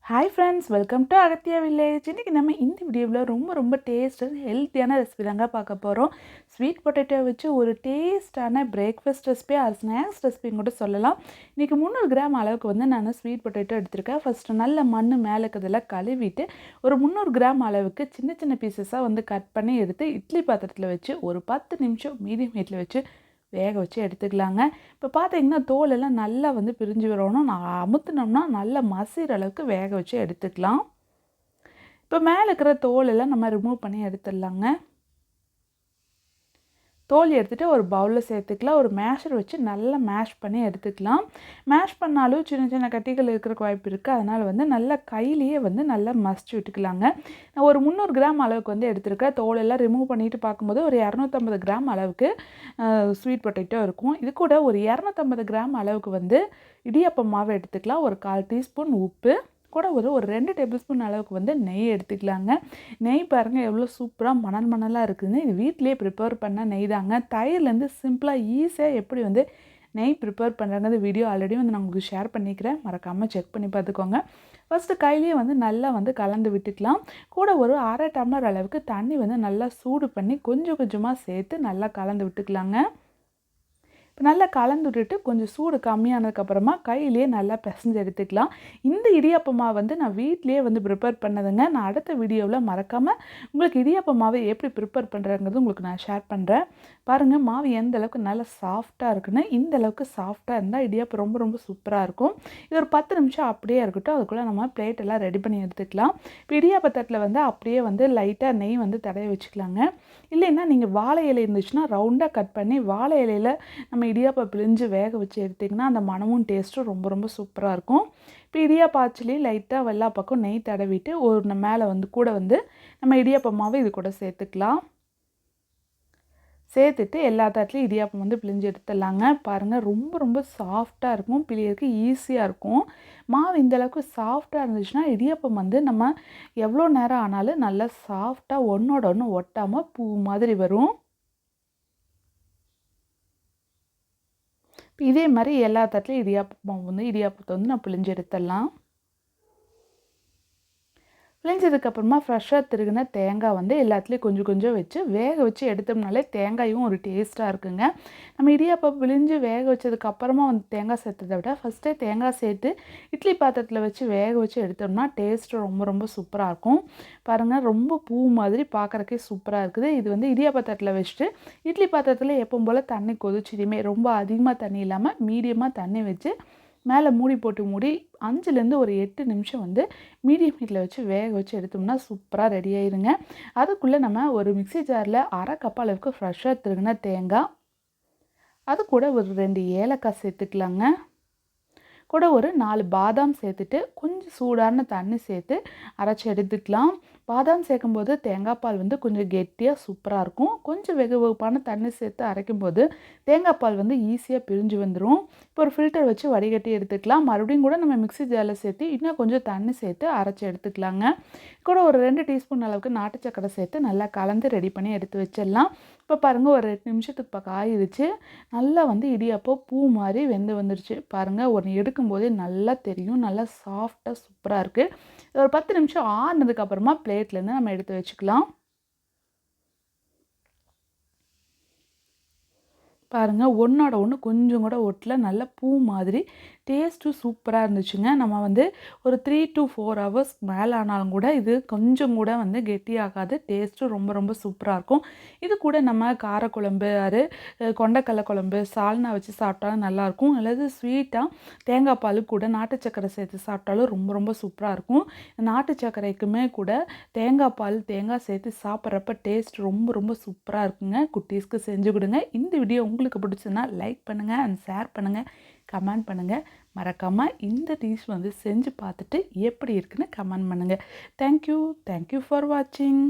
Hi friends, welcome to Agathiya village. இன்றைக்கி நம்ம இந்த வீடியோவில் ரொம்ப டேஸ்ட்டு ஹெல்த்தியான ரெசிபி தாங்க பார்க்க போகிறோம். ஸ்வீட் பொட்டேட்டோ வச்சு ஒரு டேஸ்ட்டான பிரேக்ஃபாஸ்ட் ரெசிபி ஆர் ஸ்நாக்ஸ் ரெசிபின்னு கூட சொல்லலாம். இன்றைக்கி 300 கிராம் அளவுக்கு வந்து நான் ஸ்வீட் பொட்டேட்டோ எடுத்திருக்கேன். ஃபஸ்ட்டு நல்ல மண் மேலே இருக்கிறதெல்லாம் கழுவிட்டு ஒரு 300 கிராம் அளவுக்கு சின்ன சின்ன பீசஸாக வந்து கட் பண்ணி எடுத்து இட்லி பாத்திரத்தில் வச்சு ஒரு 10 நிமிஷம் மீடியம் ஹீட்டில் வச்சு வேக வச்சு எடுத்துக்கலாங்க. இப்போ பார்த்தீங்கன்னா தோலெல்லாம் நல்லா வந்து பிரிஞ்சு வரணும். நான் அமுத்துனோம்னா நல்லா மசிகிற அளவுக்கு வேக வச்சு எடுத்துக்கலாம். இப்போ மேலே இருக்கிற தோலெல்லாம் நம்ம ரிமூவ் பண்ணி எடுத்துடலாங்க. தோல் எடுத்துகிட்டு ஒரு பவுலில் சேர்த்துக்கலாம். ஒரு மேஷர் வச்சு நல்லா மேஷ் பண்ணி எடுத்துக்கலாம். மேஷ் பண்ணாலும் சின்ன சின்ன கட்டிகள் இருக்கிறக்கு வாய்ப்பு இருக்குது. அதனால் வந்து நல்லா கையிலேயே வந்து நல்லா மசிச்சு விட்டுக்கலாங்க. நான் ஒரு 300 கிராம் அளவுக்கு வந்து எடுத்துருக்கேன். தோலெல்லாம் ரிமூவ் பண்ணிவிட்டு பார்க்கும்போது ஒரு 250 கிராம் அளவுக்கு ஸ்வீட் பொட்டேட்டோ இருக்கும். இது கூட ஒரு 250 கிராம் அளவுக்கு வந்து இடியாப்பம் மாவு எடுத்துக்கலாம். ஒரு 1/4 டீஸ்பூன் உப்பு கூட ஒரு 2 டேபிள் ஸ்பூன் அளவுக்கு வந்து நெய் எடுத்துக்கலாங்க. நெய் பாருங்கள் எவ்வளோ சூப்பராக மணலாக இருக்குதுன்னு. இது வீட்டிலேயே ப்ரிப்பேர் பண்ண நெய் தாங்க. தயிர்லேருந்து சிம்பிளாக ஈஸியாக எப்படி வந்து நெய் ப்ரிப்பேர் பண்ணுறாங்க வீடியோ ஆல்ரெடி வந்து நான் உங்களுக்கு ஷேர் பண்ணிக்கிறேன். மறக்காமல் செக் பண்ணி பார்த்துக்கோங்க. ஃபஸ்ட்டு கையிலேயே வந்து நல்லா வந்து கலந்து விட்டுக்கலாம். கூட ஒரு 1/2 டம்ளர் அளவுக்கு தண்ணி வந்து நல்லா சூடு பண்ணி கொஞ்சம் கொஞ்சமாக சேர்த்து நல்லா கலந்து விட்டுக்கலாங்க. இப்போ நல்லா கலந்து விட்டுட்டு கொஞ்சம் சூடு கம்மியானதுக்கப்புறமா கையிலேயே நல்லா பிசைஞ்சு எடுத்துக்கலாம். இந்த இடியாப்ப மாவு வந்து நான் வீட்டிலேயே வந்து ப்ரிப்பேர் பண்ணதுங்க. நான் அடுத்த வீடியோவில் மறக்காமல் உங்களுக்கு இடியாப்ப மாவை எப்படி ப்ரிப்பேர் பண்ணுறங்கிறது உங்களுக்கு நான் ஷேர் பண்ணுறேன். பாருங்கள் மாவு எந்த அளவுக்கு நல்லா சாஃப்டாக இருக்குன்னு. இந்த அளவுக்கு சாஃப்டாக இருந்தால் இடியாப்பம் ரொம்ப சூப்பராக இருக்கும். இது ஒரு 10 நிமிஷம் அப்படியே இருக்கட்டும். அதுக்குள்ளே நம்ம பிளேட் எல்லாம் ரெடி பண்ணி எடுத்துக்கலாம். இப்போ இடியாப்ப தட்டில் வந்து அப்படியே வந்து லைட்டாக நெய் வந்து தடவி வச்சுக்கலாங்க. இல்லைன்னா நீங்கள் வாழை இலை இருந்துச்சுன்னா ரவுண்டாக கட் பண்ணி வாழை இலையில் நம்ம இடியாப்பம் பிழிஞ்சு வேக வச்சு எடுத்திங்கன்னா அந்த மணமும் டேஸ்ட்டும் ரொம்ப சூப்பராக இருக்கும். இப்போ இடியாப்ப ஆச்சிலே லைட்டாக எல்லா பக்கம் நெய் தடவிட்டு ஒரு மேலே வந்து கூட வந்து நம்ம இடியாப்ப மாவு இது கூட சேர்த்துக்கலாம். சேர்த்துட்டு எல்லா தட்டிலையும் இடியாப்பம் வந்து பிழிஞ்சு எடுத்துடலாங்க. பாருங்கள் ரொம்ப சாஃப்டாக இருக்கும். பிழியறதுக்கு ஈஸியாக இருக்கும். மாவு இந்தளவுக்கு சாஃப்டாக இருந்துச்சுன்னா இடியாப்பம் வந்து நம்ம எவ்வளோ நேரம் ஆனாலும் நல்லா சாஃப்டாக ஒன்றோட ஒன்று ஒட்டாமல் பூ மாதிரி வரும். இப்போ இதே மாதிரி எல்லா தட்டிலையும் இடியாப்பத்தை வந்து நான் பிழிஞ்சு எடுத்துடலாம். பிழிஞ்சதுக்கப்புறமா ஃப்ரெஷ்ஷாக திருகின தேங்காய் வந்து எல்லாத்துலேயும் கொஞ்சம் வச்சு வேக வச்சு எடுத்தோம்னாலே தேங்காயும் ஒரு டேஸ்ட்டாக இருக்குங்க. நம்ம இடியாப்பம் பிழிஞ்சு வேக வச்சதுக்கப்புறமா வந்து தேங்காய் சேர்த்ததை விட ஃபஸ்ட்டே தேங்காய் சேர்த்து இட்லி பாத்திரத்தில் வச்சு வேக வச்சு எடுத்தோம்னா டேஸ்ட்டு ரொம்ப சூப்பராக இருக்கும். பாருங்கள் ரொம்ப பூ மாதிரி பார்க்குறக்கே சூப்பராக இருக்குது. இது வந்து இடியாப்ப தட்டில் வச்சுட்டு இட்லி பாத்திரத்தில் எப்பவும் போல் தண்ணி கொதிச்சிடுமே, ரொம்ப அதிகமாக தண்ணி இல்லாமல் மீடியமாக தண்ணி வச்சு மேலே மூடி போட்டு மூடி 5லேருந்து ஒரு 8 நிமிஷம் வந்து மீடியம் ஹீட்டில் வச்சு வேக வச்சு எடுத்தோம்னா சூப்பராக ரெடி ஆயிருங்க. அதுக்குள்ளே நம்ம ஒரு மிக்ஸி ஜாரில் 1/2 கப் அளவுக்கு ஃப்ரெஷ்ஷாக திருகின தேங்காய், அது கூட ஒரு 2 ஏலக்காய் சேர்த்துக்கலாங்க. கூட ஒரு 4 பாதாம் சேர்த்துட்டு கொஞ்சம் சூடான தண்ணி சேர்த்து அரைச்சி எடுத்துக்கலாம். பாதாம் சேர்க்கும்போது தேங்காய் பால் வந்து கொஞ்சம் கெட்டியாக சூப்பராக இருக்கும். கொஞ்சம் வெகுப்பான தண்ணி சேர்த்து அரைக்கும்போது தேங்காய் பால் வந்து ஈஸியாக பிரிஞ்சு வந்துடும். இப்போ ஒரு ஃபில்டர் வச்சு வடிகட்டி எடுத்துக்கலாம். மறுபடியும் கூட நம்ம மிக்ஸி ஜாரில் சேர்த்து இன்னும் கொஞ்சம் தண்ணி சேர்த்து அரைச்சி எடுத்துக்கலாங்க. கூட ஒரு 2 டீஸ்பூன் அளவுக்கு நாட்டு சக்கரை சேர்த்து நல்லா கலந்து ரெடி பண்ணி எடுத்து வச்சிடலாம். இப்போ பாருங்கள் ஒரு 8 நிமிஷத்துக்கு பக்கம் ஆயிடுச்சு. நல்லா வந்து இடியாப்பம் பூ மாதிரி வெந்து வந்துடுச்சு. பாருங்கள் ஒன்று எடுக்கும்போதே நல்லா தெரியும். நல்லா சாஃப்டாக சூப்பராக இருக்குது. ஒரு 10 நிமிஷம் ஆறுனதுக்கப்புறமா பிளேட்லேருந்து நம்ம எடுத்து வச்சுக்கலாம். பாருங்கள் ஒன்றோட ஒன்று கொஞ்சம் கூட ஒட்டல. நல்ல பூ மாதிரி டேஸ்ட்டும் சூப்பராக இருந்துச்சுங்க. நம்ம வந்து ஒரு 3 to 4 ஹவர்ஸ் மேலே ஆனாலும் கூட இது கொஞ்சம் கூட வந்து கெட்டியாகாது. டேஸ்ட்டும் ரொம்ப சூப்பராக இருக்கும். இது கூட நம்ம காரக்குழம்பு கொண்டக்கடலை குழம்பு சால்னா வச்சு சாப்பிட்டாலும் நல்லாயிருக்கும். அல்லது ஸ்வீட்டாக தேங்காய் பால் கூட நாட்டு சக்கரை சேர்த்து சாப்பிட்டாலும் ரொம்ப சூப்பராக இருக்கும். நாட்டு சக்கரைக்குமே கூட தேங்காய் பால் தேங்காய் சேர்த்து சாப்பிட்றப்ப டேஸ்ட் ரொம்ப சூப்பராக இருக்குங்க. குட்டீஸ்க்கு செஞ்சு கொடுங்க. இந்த வீடியோ உங்களுக்கு பிடிச்சதுன்னா லைக் பண்ணுங்கள் அண்ட் ஷேர் பண்ணுங்கள், கமெண்ட் பண்ணுங்கள். மறக்காமல் இந்த டிஷ் வந்து செஞ்சு பார்த்துட்டு எப்படி இருக்குன்னு கமெண்ட் பண்ணுங்கள். தேங்க்யூ ஃபார் வாட்சிங்.